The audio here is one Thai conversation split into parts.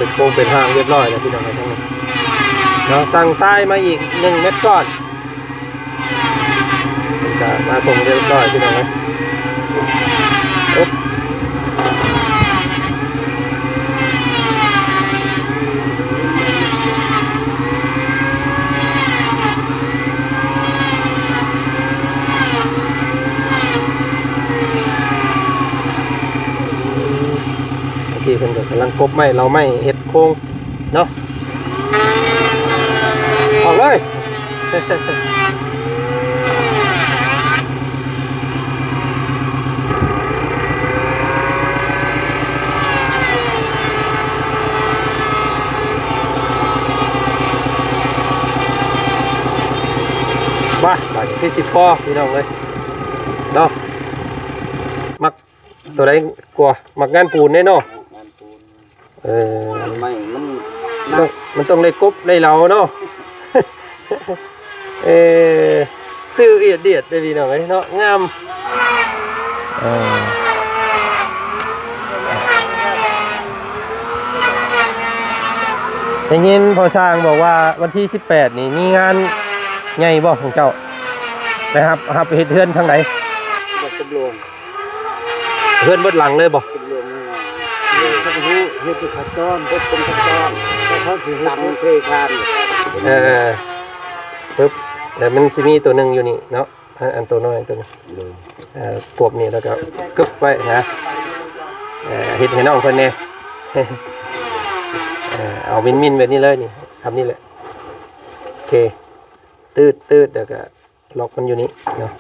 เป็นโป่งเป็นทางเรียบร้อยแล้วพี่น้องทั้งนั้นเนาะสั่งทรายมาอีก1 เม็ดก้อนก็มาส่งเรียบร้อยพี่น้องเลยอุ๊บที่เพิ่นก็กำลังกบไม้เราไม้เฮ็ดโค้งเนาะออกเลยมาบาดที่10 ปอพี่น้องเลยเนาะมักตัวใดกลัวมักงานปูนแน่เนาะไม่มันต้องเลยกบเลยเราเนาะซื้อเอียดเดียดได้พี่น้องเลยเนาะงามอย่างนี้พอสร้างบอกว่าวันที่18นี่มีงานใหญ่บ่ของเจ้านะครับเฮ็ดเฮือนทางไหนเป็นรวมเฮือนเบิดหลังเลยบ่เป็นรวมเขารู้เฮ็ดเป็นขั้นตอนเป็นขั้นตอนเขาถือตามเพลย์ชานปึ๊บแล้วมันสิมีตัวหนึ่งอยู่นี่เนาะอันตัวน้อยตัวนึงพวกนี้แล้วก็กึบไว้นะเฮ็ดให้น้องเพิ่นแน่เอามินแบบนี้เลยนี่ทำนี่แหละโอเคตืดแล้วก็ล็อกมันอยู่นี่เนาะ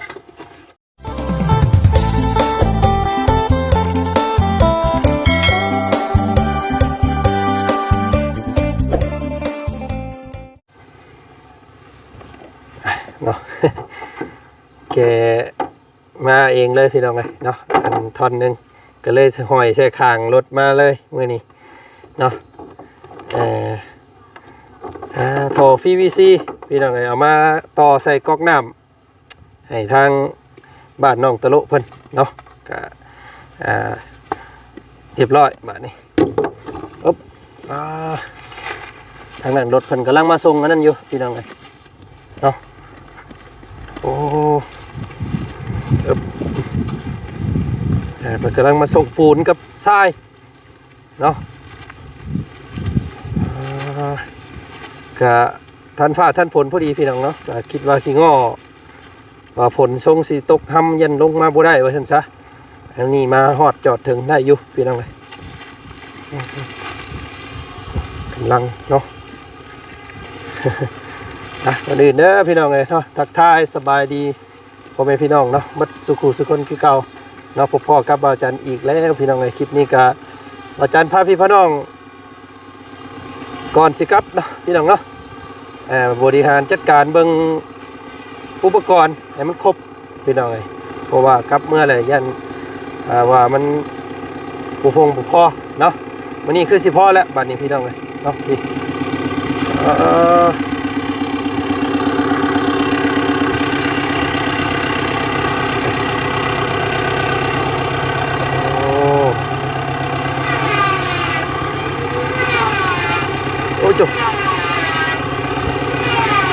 เนาะแกมาเองเลยพี่น้องเลยเนาะอันท่อนหนึ่งก็เลยห้อยใส่คางรถมาเลยเมื่อนี้เนาะท่อ PVC พี่น้องเลยเอามาต่อใส่ก๊อกน้ำให้ทางบ้านน้องตะโลเพิ่นเนาะก็เรียบร้อยบ้านนี้อุ๊บทางนั้นรถเพิ่นกำลังมาส่งอันนั้นอยู่พี่น้องเลยเนาะโอ้มันกำลังมาส่งปูนกับทรายเนาะก็ท่านฟ้าท่านฝนพอดีพี่น้องเนาะก็คิดว่าขี้ง้อว่าฝนทรงสีตกห้ำยันลงมาบ่ได้ว่าฉันซะอันนี้มาฮอดจอดถึงได้อยู่พี่น้องเลยกำลังเนาะก่อนอื่นเด้อพี่น้องเลยเนาะทักทายสบายดีพ่อแม่พี่น้องเนาะมัดสุขุสุคนคือเก่าเนาะพ่อกับอาจารย์อีกแล้วพี่น้องเลยคลิปนี้ก็อาจารย์พาพี่น้องก่อนสิครับเนาะพี่น้องเนาะบริหารจัดการเบิ่งอุปกรณ์ให้มันครบพี่น้องเลยเพราะว่ากับเมื่อไรยันว่ามันผู้พงผู้พ่อเนาะวันนี้คือสิพ่อแล้วบัดนี้พี่น้องเลยเนาะพี่โอ้ยจุ๊บ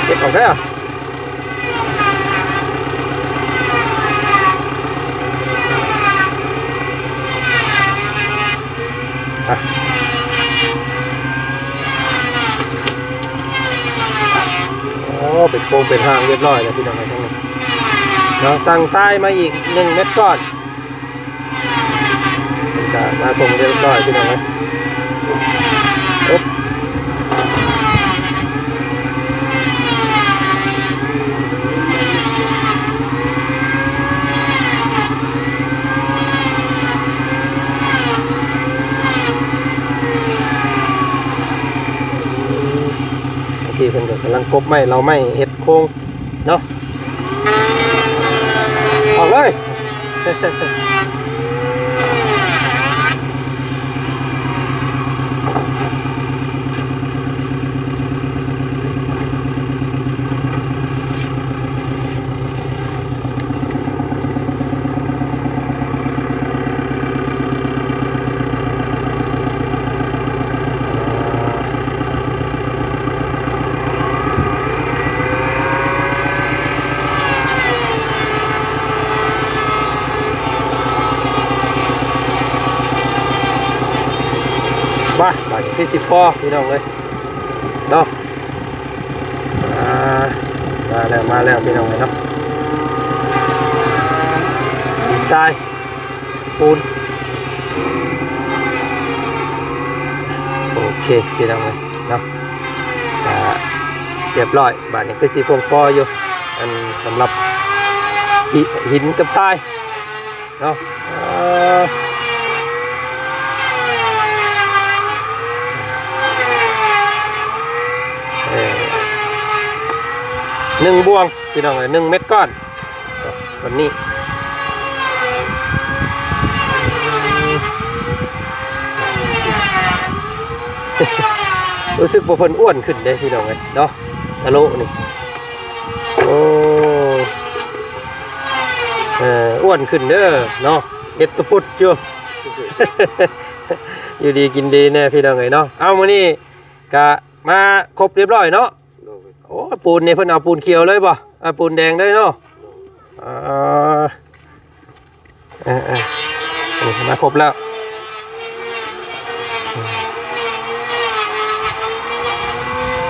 เก็บออกได้อ่ะเป็นโป่งเป็นทางเรียบร้อยแล้วพี่น้องทั้งนั้นเนาะสั่งทรายมาอีก1 เม็ดก้อนก็มาส่งเรียบร้อยพี่น้องเลยอุ๊บที่เพิ่นก็กำลังกบไม้เราไม้เฮ็ดโค้งเนาะออกเลย บ้าบาดที่10พอพี่น้องเลยเนาะมาแล้วพี่น้องเลยเนาะทรายปูนโอเคพี่น้องเลยเนาะเรียบร้อยบาดนี้คือสีพงพออยู่อันสำหรับหินกับทรายเนาะ1 บวงพี่น้องเลย1 เม็ดก้อนส่วนนี้รู้สึกว่าเพิ่นอ้วนขึ้นได้พี่น้องเลยเนาะตะโลนี่โอ้อ้วนขึ้นเด้อเนาะเฮ็ดตะพุดอยู่ อยู่ดีกินดีแน่พี่น้องเลยเนาะเอามื้อนี้ก็มาครบเรียบร้อยเนาะโอ้ปูนนี่เพิ่นเอาปูนเขียวเลยบ่ปูนแดงเลยเนาะมาครบแล้ว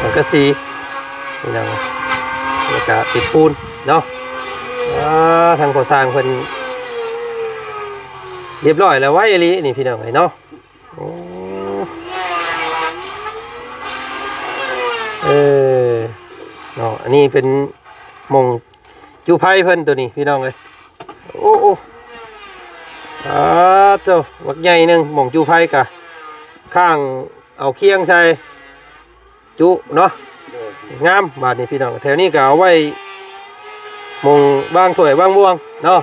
มันก็สีนี่นะแล้วก็ปิดปูนเนาะทางก่อสร้างเพิ่นเรียบร้อยแล้วไว้อีหลีนี่พี่น้องเนาะเนาะอันนี้เป็นหม่องจูไผ่เพิ่นตัวนี้พี่น้องเอ้ยโอ้เจ้าบักใหญ่นึงหม่องจูไผ่กะข้างเอาเคียงใส่จุเนาะงามบาดนี้พี่น้องแถวนี้ก็เอาไว้หม่องบางถ้วยบางบ่วงเนาะ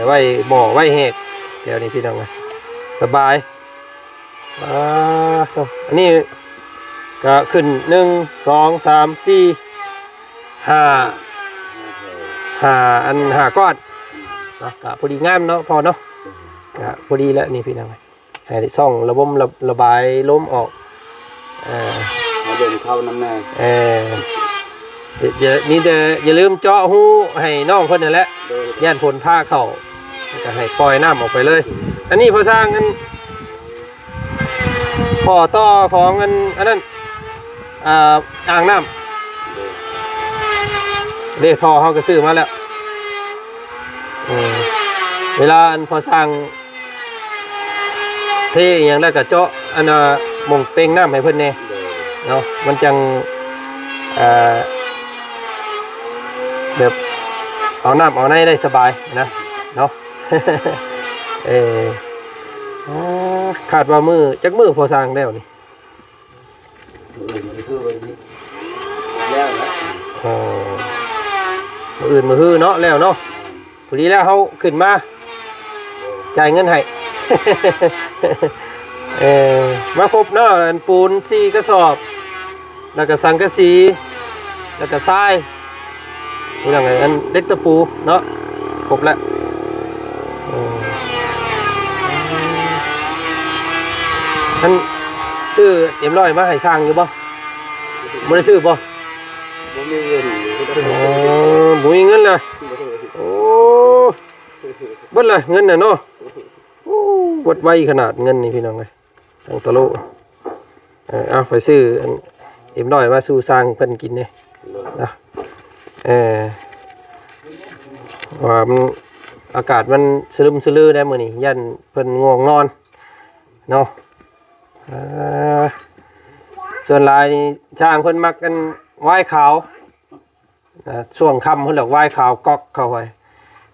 ไว้หม้อไว้แหกแถวนี้พี่น้องสบายอันนี้ก็ขึ้น1 2 3 4 5อัน5ก้อนเนาะก็พอดีงามเนาะพอเนาะก็พอดีแล้วนี่พี่น้องให้ได้ซ่องระบายลมออกมาเดินเข้าน้ำแน่นี่แต่อย่าลืมเจาะหูให้น้องเพิ่นนั่นแหละย่านผลผ้าเข้าก็ให้ปล่อยน้ำออกไปเลยอันนี้พอสร้างกันพอต่อของอันนั้นอ่างน้ำเดทอเขาก็ซื้อมาแล้วเวลาอันพอสร้างเทอย่างแรกก็เจาะอันมงเป่งน้ำให้เพิ่นแน่เนาะมันจังแบบเอาน้ำเอาในได้สบายนะเนาะ ขาดว่ามือจักมือพอสร้างแล้วนี่มืออื่นมือฮื้อเนาะแล้วเนาะพอดีแล้วเขาขึ้นมาจ่ายเงินให้ มาครบเนาะปูน4 กระสอบแล้วก็สังกะสีแล้วก็ทรายนี่ยังไงอันเด็กตะปูเนาะครบแล้วท่านซื้อเต็มร้อยมาให้สร้างอยู่บ่ไม่ได้ซื้อบ่บ่มีเงินบ่มีเงินเลยโอ้เบิดเลยเงินน่ะเนาะเบิดไวขนาดเงินนี่พี่น้องเลยทางตะโลเอาไปซื้อเต็มร้อยมาสู่สร้างเพิ่นกินเนี่ยนะว่ามันอากาศมันสลึมสลือได้มื้อนี้ยันเพิ่นง่วงนอนเนาะส่วนลายนี่ช่างเพิ่นมักกันไหว้ขาวช่วงค่ำเพิ่นเรียกไหว้ขาวก๊อกเข้าไป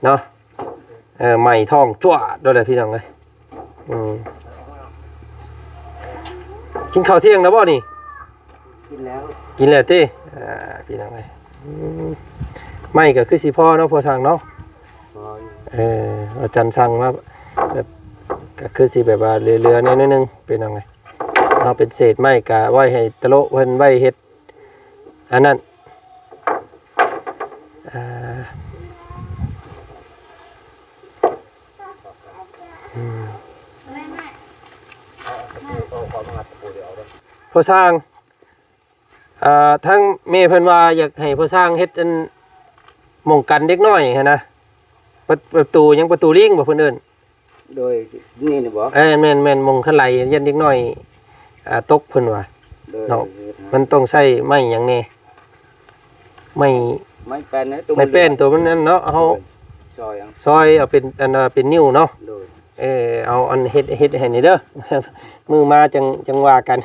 เนาะใหม่ทองจั่วด้วยเลยพี่น้องเลยกินข้าวเที่ยงแล้วบ่นี่กินแล้วติพี่น้องเลยไม่ก็คือสิพ่อเนาะพอสั่งเนาะอาจารย์สั่งมาแบบก็คือสิแบบว่าเรือๆนิดนึงเป็นยังไงเอาเป็นเศษไม้กะไว้ให้ตะโลเพิ่นไว้เฮ็ดอันนั้นพอสร้างทั้งเมย์เพิ่นว่าอยากให้พอสร้างเฮ็ดอันหม่องกันเด็กน้อยหั่นนะประตูยังประตูลิงบ่เพิ่นเอิ้นโดยนี่นี่บ่แม่นหม่องคันไหลยันเด็กน้อย ตกเพิ่นว่า โดย เนาะมันต้องใช้ไม้หยังแน่ไม้ ไม่เป็นนะตัว ไม้เป็นตัวมันนั่นเนาะเฮา ซอยยัง ซอยเอาเป็นอันเป็นนิ้วเนาะ โดย เอาอันเฮ็ดให้นี่เด้อ มือมาจังว่ากัน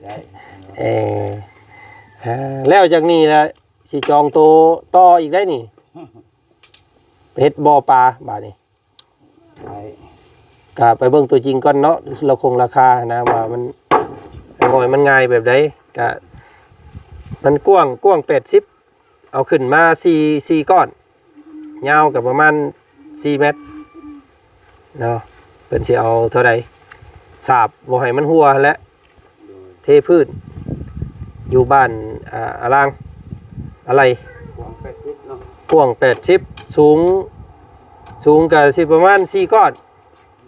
ได้ เออแล้วจากนี้ละสิจองโตต่ออีกได้นี่เฮ็ดบ่อปลาบาดนี้ ได้ ก็ไปเบิ่งตัวจริงก่อนเนาะเราคงราคานะว่ามันง่อยมันง่ายแบบใดก็มันกว้าง80เอาขึ้นมา4ก้อนยาวก็ประมาณ4เมตรเนาะเพิ่นสิเอาเท่าใดสาบบ่ให้มันหัวและ โดย เทพื้นอยู่บ้านอารางอะไร ความเป็ดนิดเนาะ กว้าง80สูงก็สิประมาณ4ก้อน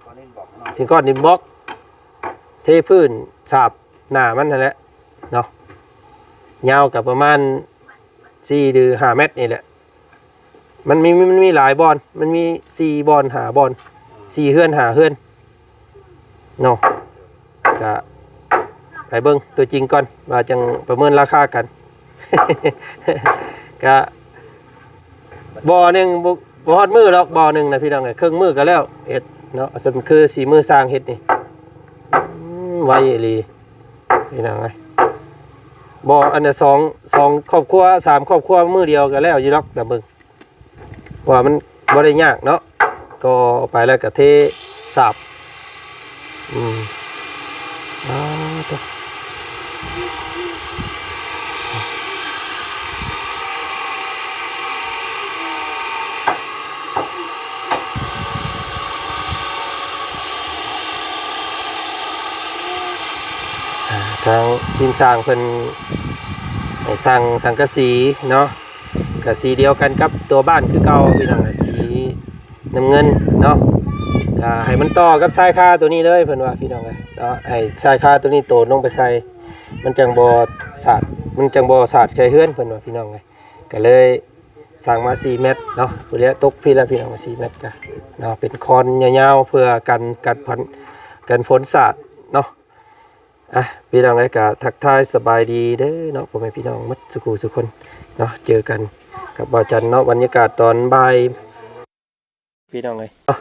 ก็เล่นบอกเนาะ 4ก้อนดินบล็อกเทพื้นสาบหน้ามันนั่นแหละเนาะยาวก็ประมาณ4หรือ5เมตรนี่แหละมันมีหลายบอนมันมี4บอน5บอน4เฮือน5เฮือนเนาะก็ไปเบิ่งตัวจริงก่อนว่าจังประเมินราคากัน ก็บ่อหนึงบ่ฮอดมือหรอกบ่อหนึงนะพี่น้องเอ้ยครึ่งมือก็แล้วเฮ็ดเนาะสำคือสีมือสร้างเฮ็ดนี่ไวอีหลีพี่น้องเอ้ยบ่ออันน่ะ2ครอบครัว3ครอบครัวมือเดียวก็แล้วอยู่ดอกแต่เบิ่งว่ามันบ่ได้ยากเนาะก็ไปแล้วก็เทสาบตัว ทางทีมสร้างเพิ่นให้สร้างสังกะสีเนาะกะสีเดียวกันกับตัวบ้านคือเก่าพี่น้องสีน้ำเงินเนาะก็ให้มันต่อกับชายคาตัวนี้เลยเพิ่นว่าพี่น้องเนาะให้ชายคาตัวนี้โตลงไปใส่มันจังบ่สาดไกลเฮือนเพิ่นว่าพี่น้องก็เลยสร้างมา4เมตรเนาะผู้เลี้ยตกพี่ละพี่น้อง4เมตรก็เนาะเป็นคอนยาวๆเพื่อกันฝนสาดเนาะพี่น้องก็ทักทายสบายดีเด้อเนาะพ่อแม่พี่น้องมัดสุขุสุคนเนาะเจอกันกับบ่าวจันเนาะบรรยากาศตอนบ่ายพี่น้องเลยเนาะ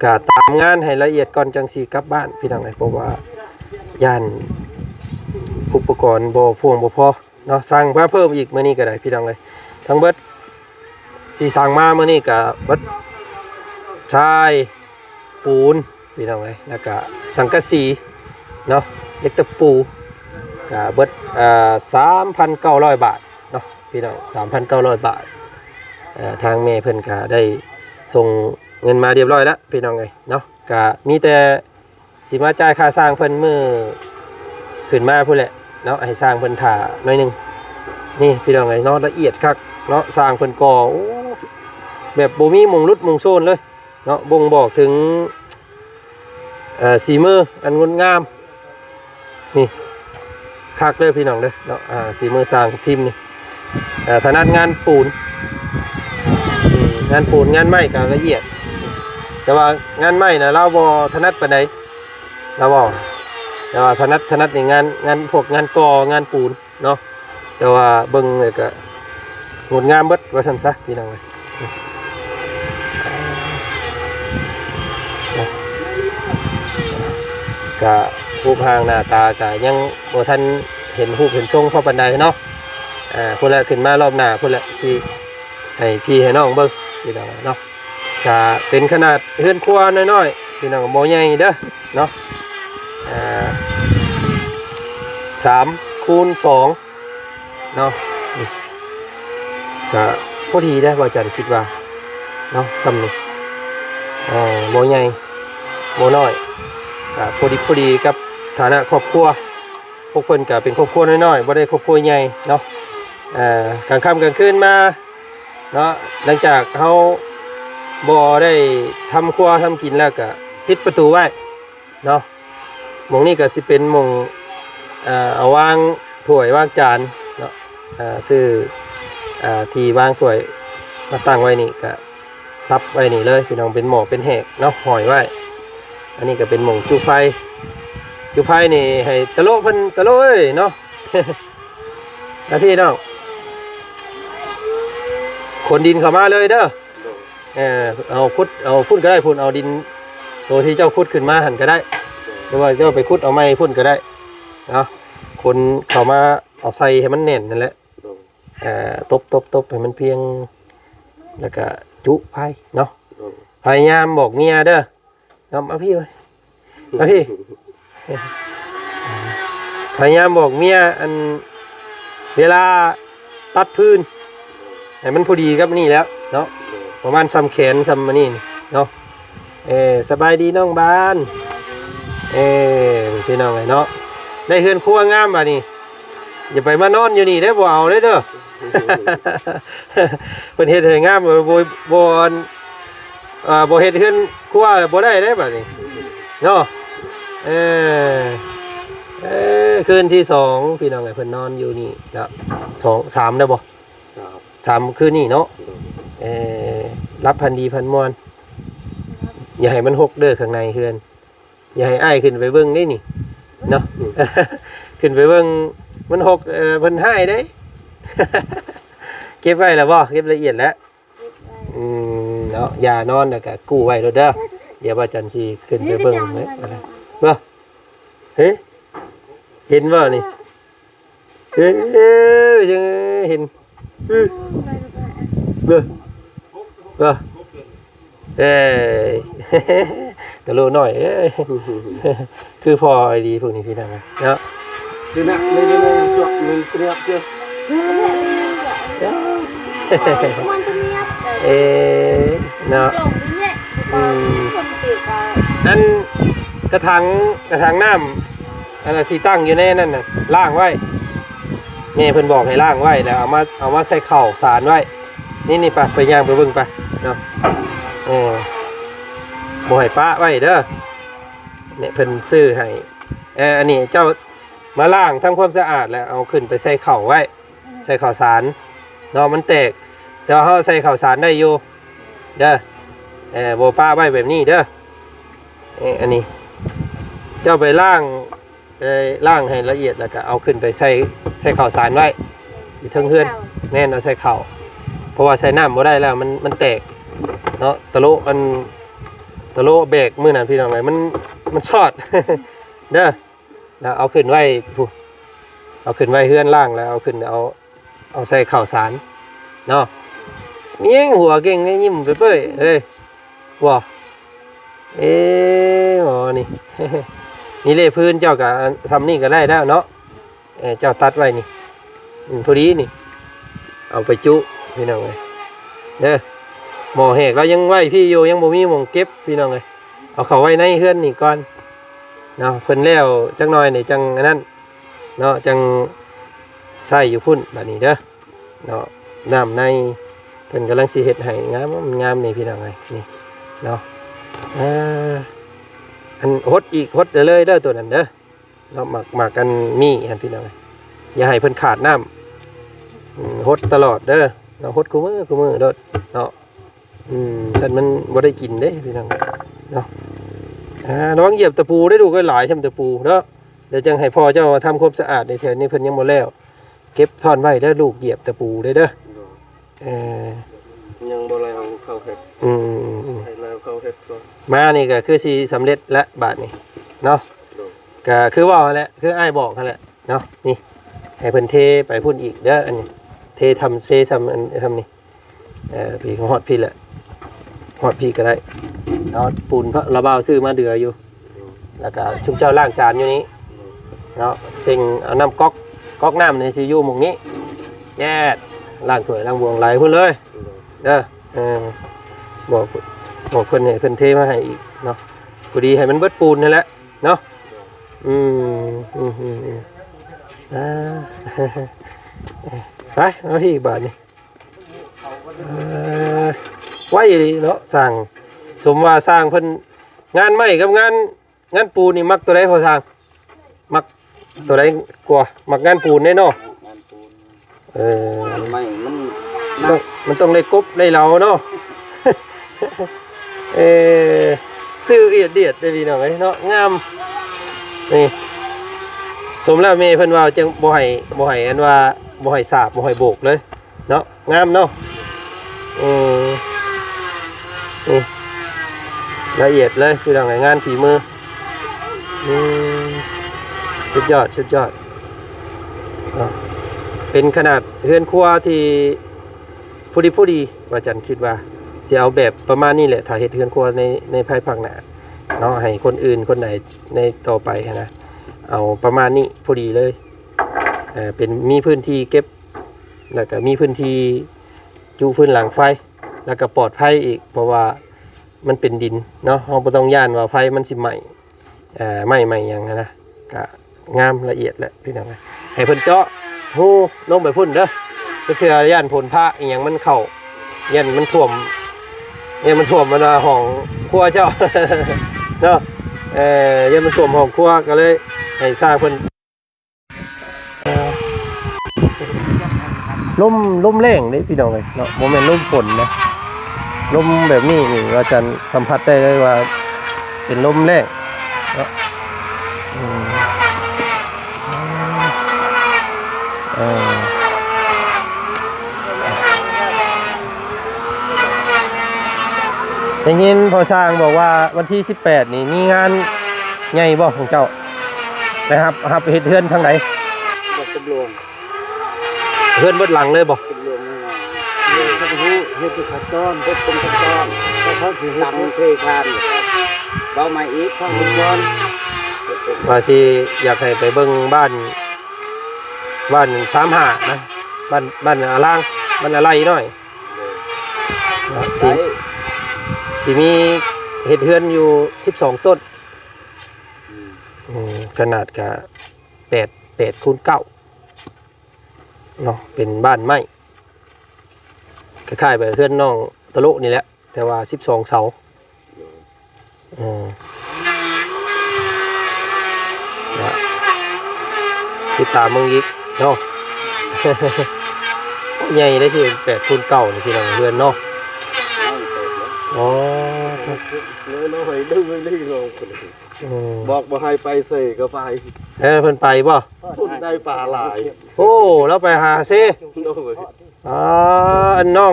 ก็ตามงานให้ละเอียดก่อนจังสีกลับบ้านพี่น้องเลยเพราะว่าย่านอุปกรณ์บ่พ่วงบ่พอเนาะสั่งมาเพิ่มอีกมื้อนี้ก็ได้พี่น้องเลยทั้งเบิดที่สั่งมามื้อนี้ก็เบิดชายปูนพี่น้องเลยแล้วก็สังกะสีเนาะเล็กตะปูกับเบิด3,900 บาทเนาะพี่น้อง 3,900 บาททางแม่เพิ่นก็ได้ส่งเงินมาเรียบร้อยแล้วพี่น้องเนาะก็มีแต่สิมาจ่ายค่าสร้างเพิ่นมื้อขึ้นมาพุ่นแหละเนาะให้สร้างเพิ่นถ่าหน่อยนึงนี่พี่น้องเนาะละเอียดคักเนาะสร้างเพิ่นก่อโอ้แบบบ่มีหม่องรุดหม่องโซนเลยเนาะบ่งบอกถึงสีมืออันงดงามนี่คักเลยพี่น้องเลยเนาะสีมือสร้างทีมนี่ถนัดงานปูนงานไม้ก็ละเอียดแต่ว่างานไม้นะเราบ่ถนัดปานใดเราบ่แต่ว่าถนัดในงานพวกงานก่องานปูนเนาะแต่ว่าเบิ่งเลยก็งดงามเบิดว่าซั่นซะพี่น้องเลยก็รูปร่างหน้าตาก็ยังบ่ทันเห็นรูปเห็นทรงพอปานใดเนาะพุ่นละขึ้นมารอบหน้าพุ่นละสิให้พี่ให้น้องเบิ่งพี่น้องเนาะก็เป็นขนาดเฮือนครัวน้อยๆพี่น้องบ่ใหญ่เด้อเนาะ3x2เนาะก็พอดีได้บ่จันคิดว่าเนาะซ้ำนี่บ่ใหญ่บ่น้อยพอดีกับฐานะครอบครัวพวกเพิ่นก็เป็นครอบครัวน้อยๆบ่ได้ครอบครัวใหญ่เนาะกลางค่ำกลางคืนมาเนาะหลังจากเฮาบ่ได้ทำครัวทำกินแล้วก็ปิดประตูไว้เนาะหม้องนี้ก็สิเป็นหม้องเอาวางถ้วยวางจานเนาะซื้อที่วางถ้วยมาตั้งไว้นี่ก็ซับไว้นี่เลยพี่น้องเป็นหม้อเป็นแหกเนาะห้อยไว้อันนี้ก็เป็นหม้องจุไฟ อยู่ภายนี่ให้ตะโลเพิ่นตะโลเอ้ยเนาะ นะพี่น้องคนดินเข้ามาเลยเด้อเอาพุ่นก็ได้พุ่นเอาดินตัวที่เจ้าขุดขึ้นมาหั่นก็ได้หรือว่าเจ้าไปขุดเอาไม้พุ่นก็ได้เนาะคนเข้ามาเอาใส่ให้มันแน่นนั่นแหละตบให้มันเพียงแล้วก็จุไผเนาะพยายามบอกเมียเด้อเอามาพี่ไว้มาพี่ พยายามบอกเมียอันเวลาตัดพื้นให้มันพอดีกับนี่แล้วเนาะประมาณซ้ำแขนซ้ำมานี่เนาะสบายดีน้องบ้านพี่น้องไงเนาะได้เฮือนครัวงามบ่นี่อย่าไปมานอนอยู่นี่ได้บ่เอาได้เด้อ เพิ่นเฮ็ดให้งามบ่เฮ็ดเฮือนครัวบ่ได้ได้บ่นี่เนาะคืนที่2พี่น้องไงเพิ่นนอนอยู่นี่แล้ว2 3ได้บ่3คืนนี่เนาะรับพันดีพันมวนอย่าให้มันหกเด้อข้างในเฮือนอย่าให้อ้ายขึ้นไปเบิ่งได้นี่เนาะ ขึ้นไปเบิ่งมันหกเพิ่นให้เด้ เก็บไว้แล้วบ่เก็บละเอียดแล้วเนาะอย่านอนแล้วก็กู้ไว้เด้อเดี๋ยวว่าจันทร์สิขึ้นไปเบิ่งไหมอะไรบ่เฮ้เห็นบ่นี่ยังเห็นเบ้อตะโลหน่อยคือพอดีพวกนี้พี่น้องเนาะคือนะไม่จบมันเกลียบเจ้าเนาะนั่นกระถางน้ำอันที่ตั้งอยู่ในนั่นน่ะล่างไว้แม่เพิ่นบอกให้ล่างไว้แล้วเอามาใส่ข้าวสารไว้นี่ไปย่างไปเบิ่งไปเนาะบ่ให้ป้าไว้เด้อเนี่ยเพิ่นซื้อให้อันนี้เจ้ามาล้างทำความสะอาดแล้วเอาขึ้นไปใส่ข้าวไว้ใส่ข้าวสารเนาะมันแตกแต่เฮาใส่ข้าวสารได้อยู่เด้อบ่ป้าไว้แบบนี้เด้ออันนี้เจ้าไปล้างให้ละเอียดแล้วก็เอาขึ้นไปใส่ข้าวสารไว้อยู่เทิงเฮือนแม่นเอาใส่ข้าวเพราะว่าใส่น้ำบ่ได้แล้วมันแตกเนาะตะโลเบรกมื้อนั้นพี่น้องไงมันช็อต เด้อแล้วเอาขึ้นไว้เอาขึ้นไว้เฮือนล่างแล้วเอาขึ้นเอาใส่ข้าวสารเนาะเมียงหัวเก่งไงยิ้มเปื่อยเฮ้ยว้าหมอนี่ นี่เล่พื้นเจ้ากับซ้ำนี่ก็ได้แล้วเนาะเจ้าตัดไว้นี่พอดีนี่เอาไปจุพี่น้องเลยเด้อหมอแหกเรายังไว้พี่โยยังบ่มีหม่องเก็บพี่น้องเลยเอาเขาไว้ในเฮือนนี่ก่อนเนาะเพิ่นแล้วจังน้อยนี่จังอันนั้นเนาะจังใส่อยู่พุ่นแบบนี้เด้อเนาะน้ำในเพิ่นกำลังสิเฮ็ดให้งามนี่พี่น้องเลยนี่เนาะอันฮดอีกฮดเลยเด้อตัวนั้นเด้อเนาะหมักกันมีอันพี่น้องเลยอย่าให้เพิ่นขาดน้ำฮดตลอดเด้อเนาะฮดกูมือเด้อเนาะฉันมันบ่ได้กินเด้พี่น้องเนาะระวังเหยียบตะปูได้ดูก็หลายช่ำตะปูเนาะเดี๋ยวจังให้พ่อเจ้าทำความสะอาดในแถวนี้เพิ่นยังบ่แล้วเก็บท่อนไว้เด้อลูกเหยียบตะปูได้เด้อยังบ่แล้วเข้าเฮ็ดให้แล้วเข้าเฮ็ดก่อนมานี่ก็คือสิสำเร็จและบาดนี้เนาะก็คือว่าแหละคืออ้ายบอกนั่นแหละเนาะนี่ให้เพิ่นเทไปพุ่นอีกเด้ออันนี้เททำเซทำนี่พี่ฮอดพี่แหละฮอดพี่ก็ได้เนาะปูนพระระบาวซื้อมาเดืออยู่แล้วก็ชุบเจ้าล้างจานอยู่นี้เนาะเป็นเอาน้ำก๊อกน้ำในซียูหมองนี้แย่ล้างถ้วยล้างบวงไหลพุ่นเลยเด้อบอกเพิ่นให้เพิ่นเทมาให้อีกเนาะพอดีให้มันเบิดปูนนั่นแหละเนาะไปเอาอีกบาทนี่ไว้ดีเนาะสั่งสมว่าสร้างเพิ่นงานไม่กับงานปูนนี่มักตัวใดพอสร้างมักตัวใดกว่ามักงานปูนแน่เนาะไม่มันต้องเลยกบเลยเหลาเนาะ ซื้อเอียดได้พี่น้องเนาะงามนี่ สมแล้วแม่เพิ่นว่าจังบ่ให้อันว่าบ่ให้สาบบ่ให้โบกเลยเนาะงามเนาะนี่ละเอียดเลยคือทางงานฝีมือสุดยอดเนาะเป็นขนาดเฮือนครัวที่พอดีว่าจันคิดว่าสิเอาแบบประมาณนี้แหละถ้าเฮ็ดเฮือนครัวในภายภาคหน้าเนาะให้คนอื่นคนไหนในต่อไปนะเอาประมาณนี้พอดีเลยเป็นมีพื้นที่เก็บแล้วก็มีพื้นที่อยู่พื้นหลังไฟแล้วก็ปลอดภัยอีกเพราะว่ามันเป็นดินเนาะเราบ่ต้องย่านว่าไฟมันสิไหม้ไหม้หยังนะก็งามละเอียดแหละพี่น้องให้เพิ่นเจาะฮู้ลงไปพุ่นเด้อก็คือย่านผลพระอีหยังมันเข้าย่านมันท่วมมันว่าห้องครัวเจ้า เนาะย่านมันท่วมห้องครัวก็เลยให้สร้างเพิ่นลมแรงนี่พี่น้องเอ้ยเนาะบ่แม่นลมฝนนะลมแบบนี้นี่ว่าจันสัมผัสได้เลยว่าเป็นลมแรงเนาะอย่างนี้พอสร้างบอกว่าวันที่18นี่มีงานใหญ่บ่ของเจ้านะครับเฮ็ดเฮือนทางไหนบ่ตำรวจเฮือนเบิดหลังเลยบ่ตำรวจเขาฮู้เฮ็ดเป็นขั้นตอนเป็นขั้นตอนแล้วเขาสินำเคยทานเบาใหม่อีกข้างบนว่าสิอยากให้ไปเบิ่งบ้าน35นะบ้านอาล่างบ้านอะไรหน่อยสิมีเฮ็ดเฮือนอยู่12ต้นขนาดก็8คูณ9เนาะเป็นบ้านไม้คล้ายๆแบบเฮือนน้องตะลุนี่แหละแต่ว่า12เสาติดตามมึงอีกเนาะ ใหญ่ได้ที่8คูณ9นี่พี่น้องเฮือนเนาะอ๋อน้อยๆดึงไปนี่ลงบอกบ่ให้ไปใส่ก็ไปเพิ่นไปบ่พุ่นได้ปลาหลายโอ้แล้วไปหาซิอันน้อ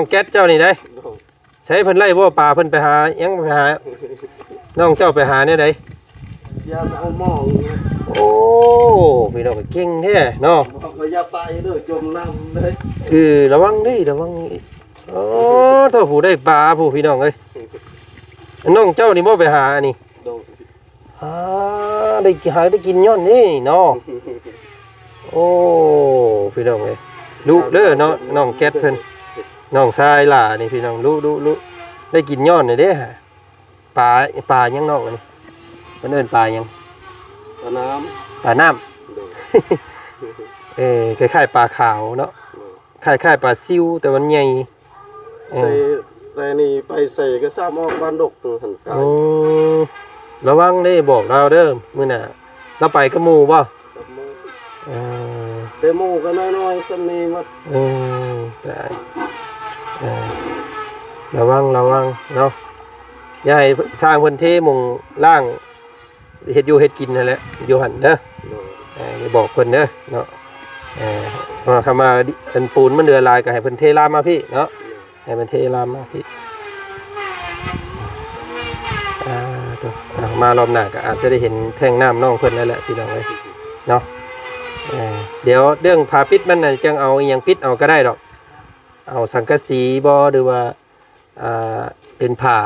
งแก๊สเจ้านี่ได้ใช้เพิ่นไล่บ่ปลาเพิ่นไปหายังไปหาน้องเจ้าไปหาเนี่ยได้อย่าเอามองโอ้พี่น้องเก่งแท้เนาะบอกอย่าไปเด้อจมน้ำเลยระวังดิระวังอ๋อถ้าผู้ได้ปลาผู้พี่น้องเอ้ยน้องเจ้านี่บ่ไปหานี่ได้กินย้อนนี่เนาะโอ้พี่น้องเอ้ยลูกเด้อเนาะน้องแก๊สเพิ่นน้องชายหล่านี่พี่น้องลูกได้กินย้อนนี่เด้ปลายังน้องอันนี้เพิ่นเอิ้นปลายังปลาน้ำคล้ายๆปลาขาวเนาะคล้ายๆปลาซิวแต่มันใหญ่แต่นี่ไปใส่ก็ซ้ำออกบ้านดกตัวหันไกลระวังได้บอกเราเด้อมื้อน่ะเราไปกับหมู่บ่เตหมู่ก็น้อยๆซ้ำนี้หมดได้ระวังเนาะอย่าให้สร้างพื้นที่มงล่างเฮ็ดอยู่เฮ็ดกินนั่นแหละอยู่หั่นเด้ออย่าบอกเพิ่นเด้อเนาะคำว่าอันปูนมันเดือดลายก็ให้เพิ่นเทลามมาพี่เนาะให้มันเทลามมาพี่มารอบหน้าก็อาจจะได้เห็นแท่งน้ำน้องเพิ่นแล้วแหละพี่น้องเอ้ยเนาะเดี๋ยวเรื่องผ้าปิดมันน่ะจังเอาอีหยังปิดเอาก็ได้ดอกเอาสังกะสีบ่หรือว่าเป็นผ้า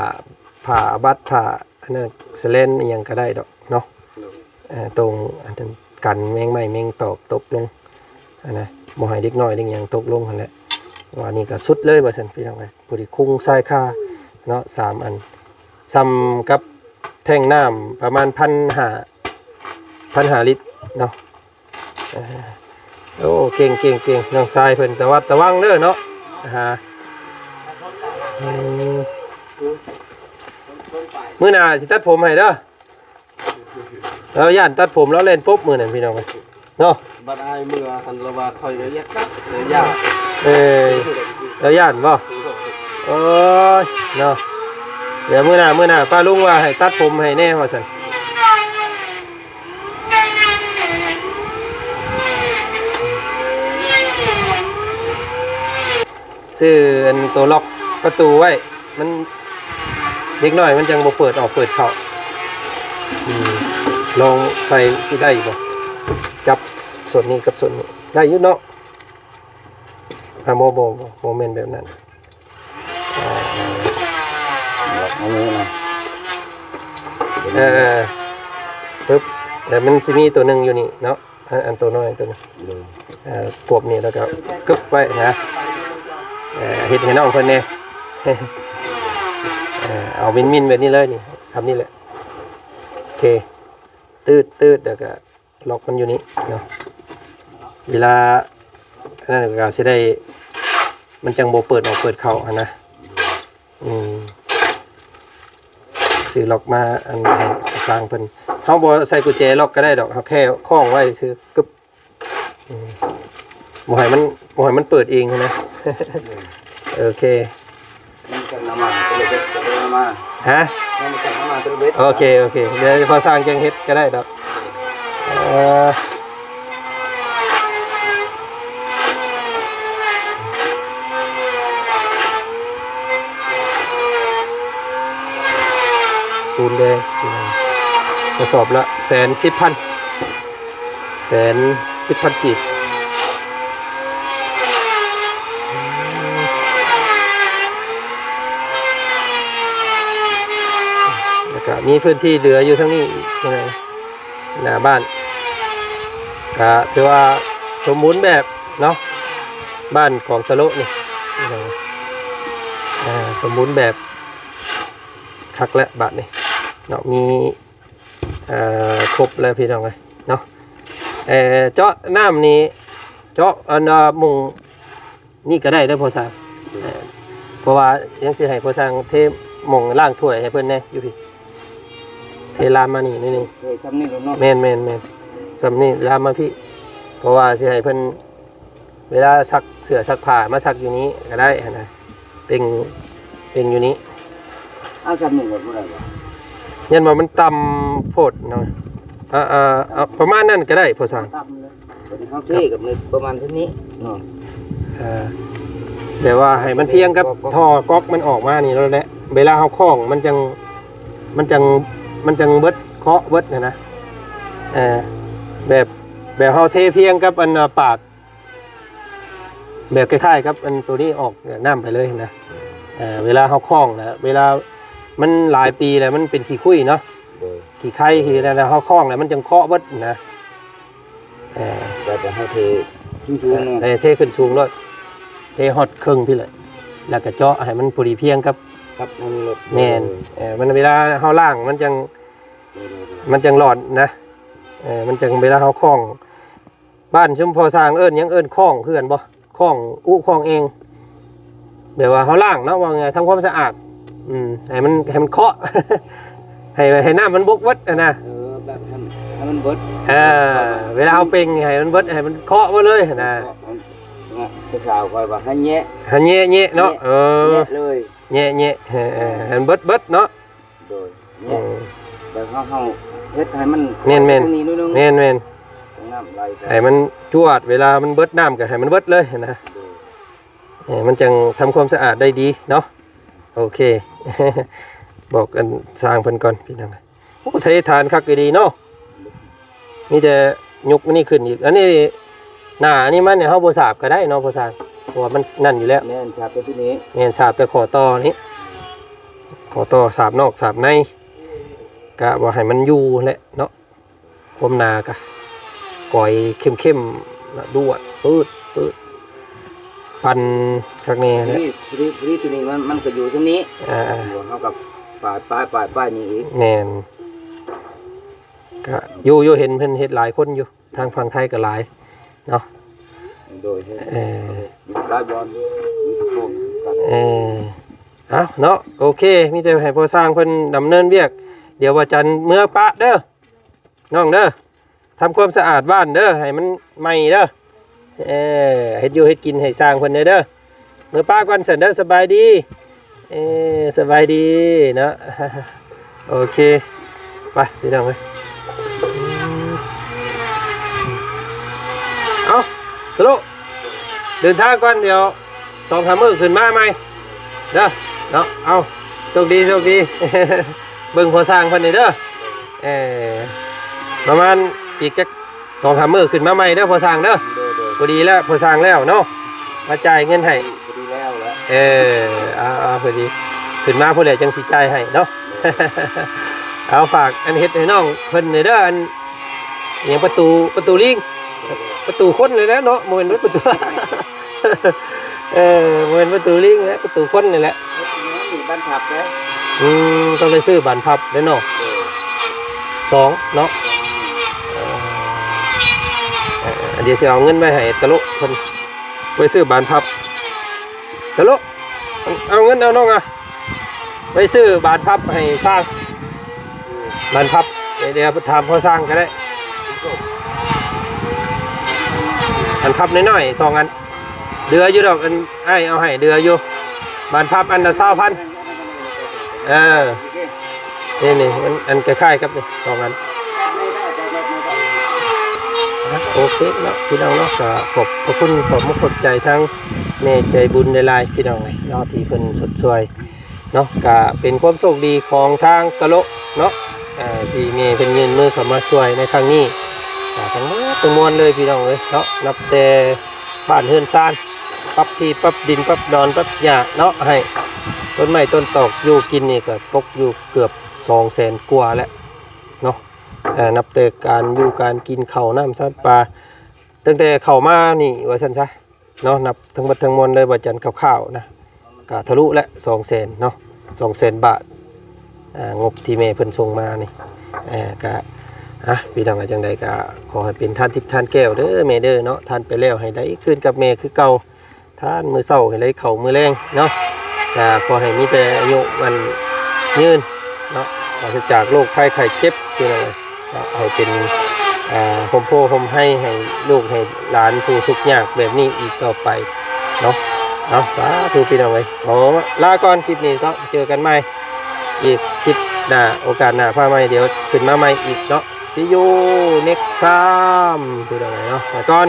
บัดผ้าอันนั้นสแลนอีหยังก็ได้ดอกเนาะตรงอันนั้นกันแมงไม้แมงตอกตกลงนะบ่ให้เด็กน้อยเด็กหยังตกลงหั่นแหละว่านี่ก็สุดเลยว่าซั่นพี่น้องเอ้ยผู้ที่คุ้งทรายค่าเนาะ3อันซ้ำกับแท่งน้ำประมาณ1,500 ลิตรเนาะโอ้เก่งน้องทรายเพิ่นแต่ว่าตะวังเด้อเนาะมื้อหน้าสิตัดผมให้เด้อแล้วย่านตัดผมแล้วเล่นปุ๊บมื้อนั้นพี่น้องเนาะบัดอายมือหันละว่าคอยก็ยักตัดยากแล้วย่านบ่โอ้ยเนาะเดี๋ยวมื้อหน้าป้าลุงว่าให้ตัดผมให้แน่ว่าซั่น ซื้ออันตัวล็อกประตูไว้มันเด็กน้อยมันจังบ่เปิดออกเปิดเข้าลองใส่สิได้บ่จับส่วนนี้กับส่วนนี้ได้อยู่เนาะโมเมนต์แบบนั้นอันนี้นะปึ๊บแต่มันสิมีตัวหนึ่งอยู่นี่เนาะอันตัวน้อยตัวนี้ปวบนี่แล้วก็กึบไว้นะเห็ดให้น้องเพิ่นเนี่ยเอามินแบบนี้เลยนี่ทำนี่แหละโอเคตืดแล้วก็ล็อกมันอยู่นี่เนาะเวลานั่นก็จะได้มันจังโบเปิดออกเปิดเข้านะซื้อล็อกมาอันให้สร้างเพิ่นเฮาบ่ใส่กุญแจล็อกก็ได้ดอกเฮาแค่คล้องไว้ซื้อกึบบ่ให้มันเปิดเองนะโอเคฮะโอเคเดี๋ยวพอสร้างจังเฮ็ดก็ได้ดอกปูนแดงกระสอบละ110,000กีบแล้วก็มีพื้นที่เหลืออยู่ทั้งนี้หน้าบ้านก็ถือว่าสมบูรณ์แบบเนาะบ้านของตะโลนี่สมบูรณ์แบบคักและบาทนี่เนาะมีครบแล้วพี่น้องเลยเนาะเจาะน้ำนี้เจาะอันมุงนี่ก็ได้ด้วยพอสร้างเพราะว่ายังสิให้พอสร้างเทมงล่างถ้วยให้เพื่อนแน่อยู่พี่เทลามมานี่นิดนึงแมนสำนี่ลามมาพี่เพราะว่าสิให้เพื่อนเวลาซักเสื้อซักผ้ามาซักอยู่นี้ก็ได้นะเป็นอยู่นี้เอาจำหนึ่งหมดเมื่อไหร่ยันว่ามันต่ำโพดเนาะประมาณนั้นก็ได้พอสร้างต่ำเลยเขาเทกับเลยประมาณเท่านี้เนาะแบบว่าให้มันเทียงกับท่อก๊อกมันออกมานี่แล้วแหละเวลาเขาคล้องมันจังเบิดเคาะเบิดนะแบบเขาเทเพียงกับอันปากแบบคล้ายๆครับอันตัวนี้ออกน้ำไปเลยนะเวลาเขาคล้องนะเวลามันหลายปีแล้วมันเป็นขี้คุยเนาะขี้ไข่ขี้อะไรเขาคล้องแล้วมันจังเคาะเบิดนะแบบเขาเทชุ่มๆเทขึ้นสูงแล้วเทฮอตครึ่งพี่เลยแล้วก็เจาะให้มันพอดีเพียงครับแน่นมันเวลาเขาล่างมันจังหลอดนะมันจังเวลาเขาคล้องบ้านชุมพอสร้างยังเอิ้นคล้องคือกันบ่คล้องคล้องเองแบบว่าเขาล่างเนาะว่าไงทำความสะอาดให้มันเคาะให้น้ำมันบกวัดนะแบบให้มันบดเวลาเอาเป่งให้มันบดให้มันเคาะมาเลยนะภาษาคอยว่าให้แงะเนาะเลยแงะให้มันบดเนาะโดยแบบเขาเฮ็ดให้มันแม่นให้มันจวดเวลามันเบิดน้ำก็ให้มันเบิดเลยนะมันจังทำความสะอาดได้ดีเนาะโอเคบอกกันสร้างเพิ่นก่อนพี่น้องโอ้เทฐานคักดีเนาะมีแต่ยกนี่ขึ้นอีกอันนี้หน้านี่มันเนี่ยเฮาบ่สาบก็ได้เนาะพ่อสร้างเพราะว่ามันนั่นอยู่แล้วแม่นสาบตัวนี้แม่นสาบแต่ขอต่อนี้ขอต่อสาบนอกสาบในกะว่าให้มันอยู่แหละเนาะความหนากะก่อยเข้มๆดวดปืดพันข้างในเนี่ยตัวนี้มันก็อยู่ตรงนี้เขากับป้ายนี่อีกแมนก็อยู่เห็นเพิ่นเฮ็ดหลายคนอยู่ทางฝั่งไทยก็หลายเนาะโดยลายบอลเนาะโอเคมีแต่ให้พอสร้างเพิ่นดำเนินเวียกเดี๋ยวว่าจันเมื่อปะเด้อน้องเด้อทำความสะอาดบ้านเด้อให้มันใหม่เด้อเฮ็ดอยู่เฮ็ดกินให้สร้างเพิ่นเด้อเมื่อป้าก่อนเสร็จเด้อสบายดีสบายดีเนาะโอเคไปพี่น้องเอ้ยเอาตะลุเดินทางก่อนเดี๋ยว 2-3 มื้อขึ้นมาใหม่เด้อเนาะเอาโชคดีโชคดี เบิ่งพอสร้างเพิ่นนี่เด้อประมาณอีกจัก 2-3 มื้อขึ้นมาใหม่เด้อพอสร้างเด้อ พอดีแล้วพอสร้างแล้วเนาะมาจ่ายเงินให้ พอดีแล้วแหละ พอดีขึ้นมาผู้ใดจังสิจ่ายให้เนาะ เอาฝากอันเฮ็ดให้น้องเพิ่นนี่เด้ออันอหยังประตูลิงประตูคนเลยนะเนาะบ่แม่นประตู บ่แม่นประตูลิงแล้วประตูคนนี่แหละ มีบ้านขับแล้ว ต้องไปซื้อบานพับเด้อเนาะ2เนาะเดี๋ยวสิเอาเงินไปให้ตะลุเพิ่นไปซื้อบานพับตะลุเอาเงินเอาน้องอ่ะไปซื้อบานพับให้สร้างบานพับเดี๋ยวถามพอสร้างก็ได้บานพับน้อยๆ2 อันเดืออยู่ดอกอันไอ้เอาให้เดืออยู่บานพับอันละ20,000นี่อันคล้ายๆกับนี่2 อันโอเคเนาะพี่น้องเนาะก็ขอบพระคุณขอบมุขขอบใจทั้งแม่ใจบุญในลายพี่น้องเนาะที่เพิ่นสดสวยเนาะก็เป็นความโชคดีของทางตะโลเนาะที่แม่เป็นเงินมือเข้ามาช่วยในครั้งนี้ทั้งหมดทั้งมวลเลยพี่น้องเอ้ยเนาะนับแต่บ้านเฮือนซานปรับที่ปรับดินปรับดอนปรับหญ้าเนาะให้ต้นไม้ต้นตอกอยู่กินนี่ก็ตกอยู่เกือบ200,000 กว่าแล้วเนาะนับแต่การอยู่การกินข้าวน้ำสัตว์ปลาตั้งแต่เข้ามานี่ว่าซั่นซะเนาะนับทั้งหมดทั้งมวลเลยบ่จันข้าวๆนะก็ทะลุแล้ว200,000เนาะ200,000 บาทงบที่แม่เพิ่นส่งมานี่ก็พี่น้องจังใดก็ขอให้เป็นท่านทิพย์ท่านแก้วเด้อแม่เด้อเนาะท่านไปแล้วให้ได้คืนกับแม่คือเก่าท่านมื้อเช้าให้ได้เข้ามื้อแลงเนาะก็ขอให้มีแต่อายุมันยืนเนาะปราศจากโรคภัยไข้เจ็บพี่น้องให้เป็นโฮมโพโฮมให้ลูกให้หลานผู้ทุกข์ยากแบบนี้อีกต่อไปเนาะสาธุพี่น้องเอ้ยขอลาก่อนคลิปนี้ก็เจอกันใหม่อีกคลิปหน้าโอกาสหน้าพาใหม่เดี๋ยวขึ้นมาใหม่อีกเนาะ See you next time พี่น้องเอ้ยเนาะไปก่อน